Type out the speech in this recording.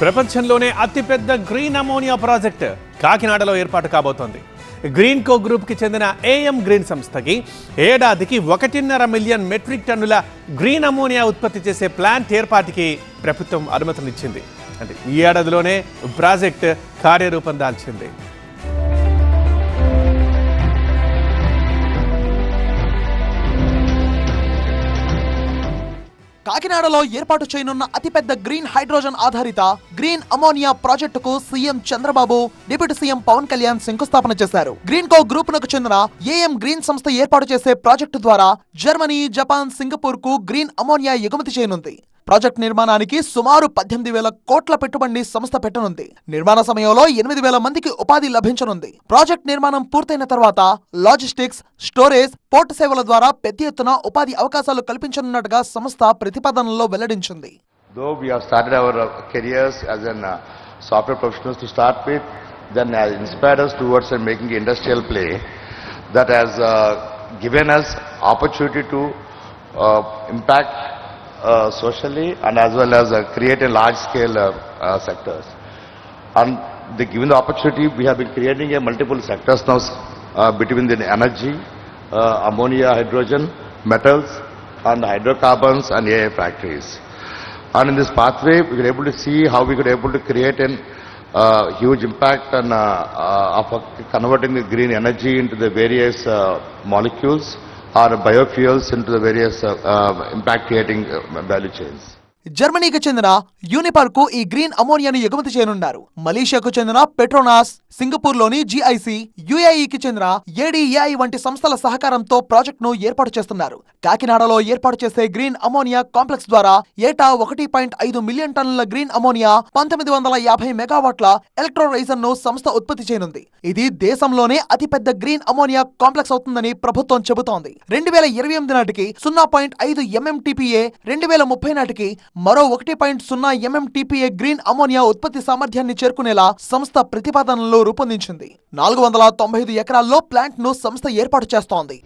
ప్రపంచంలోనే అతిపెద్ద green ammonia project కాకినాడలో ఏర్పాటు కాబోతోంది. గ్రీన్ కో గ్రూప్కి చెందిన ఏఎం గ్రీన్ సంస్థకి ఏడాదికి 1.5 మిలియన్ మెట్రిక్ టన్నుల గ్రీన్ అమోనియా ఉత్పత్తి చేసే ప్లాంట్ ఏర్పాటుకి ప్రభుత్వం అనుమతినిచ్చింది. అంటే ఈ ఏడాదిలోనే ప్రాజెక్ట్ కార్యరూపం దాల్చింది. కాకినాడలో ఏర్పాటు చేయనున్న అతిపెద్ద గ్రీన్ హైడ్రోజన్ ఆధారిత గ్రీన్ అమోనియా ప్రాజెక్టుకు CM Chandrababu, deputy CM Pawan Kalyan శంకుస్థాపన చేశారు. గ్రీన్ కో గ్రూప్ నకు చెందిన ఏఎం గ్రీన్ సంస్థ ఏర్పాటు చేసే ప్రాజెక్టు ద్వారా జర్మనీ, జపాన్, సింగపూర్ కు గ్రీన్ అమోనియా ఎగుమతి చేయనుంది. ప్రాజెక్ట్ నిర్మాణానికి సుమారు 18,000 కోట్ల పెట్టుబడి సంస్థ పెట్టనుంది. నిర్మాణ సమయంలో 8,000 మందికి ఉపాధి లభించనుంది. ప్రాజెక్ట్ నిర్మాణం పూర్తయిన తర్వాత లాజిస్టిక్స్, స్టోరేజ్, పోర్ట్ సేవల ద్వారా పెద్ద ఎత్తున ఉపాధి అవకాశాలు కల్పించనున్నట్టుగా సంస్థ ప్రతిపాదనలో వెల్లడించింది. Though we have started our careers as an software professionals to start with, then has inspired us towards making industrial play that has given us opportunity to impact socially and as well as create a large scale sectors. And given the opportunity, we have been creating a multiple sectors now between the energy, ammonia, hydrogen, metals and hydrocarbons and AI factories. And in this pathway, we were able to see how we could able to create a huge impact on of converting the green energy into the various molecules or biofuels into the various impact creating value chains. జర్మనీకి చెందిన యూనిపర్ కు ఈ green అమోనియాను ఎగుమతి చేయనున్నారు. మలేషియాకు చెందిన Petronas, Singapore లోని GIC, యుఏఈకి చెందిన ఏడీఏఐ వంటి సంస్థల సహకారంతో ప్రాజెక్ట్ ను ఏర్పాటు చేస్తున్నారు. కాకినాడలో ఏర్పాటు చేసే గ్రీన్ అమోనియా కాంప్లెక్స్ ద్వారా ఏటా 1.5 మిలియన్ టన్నుల గ్రీన్ అమోనియా, 1950 మెగావాట్ల ఎలక్ట్రోలైజర్ ను సంస్థ ఉత్పత్తి చేయనుంది. ఇది దేశంలోనే అతిపెద్ద గ్రీన్ అమోనియా కాంప్లెక్స్ అవుతుందని ప్రభుత్వం చెబుతోంది. 2028 నాటికి 0.5 MMTPA, 2030 నాటికి మరో 1.0 MMTPA గ్రీన్ అమోనియా ఉత్పత్తి సామర్థ్యాన్ని చేరుకునేలా సంస్థ ప్రతిపాదనలో రూపొందించింది. 495 ఎకరాల్లో ప్లాంట్ ను సంస్థ ఏర్పాటు చేస్తోంది.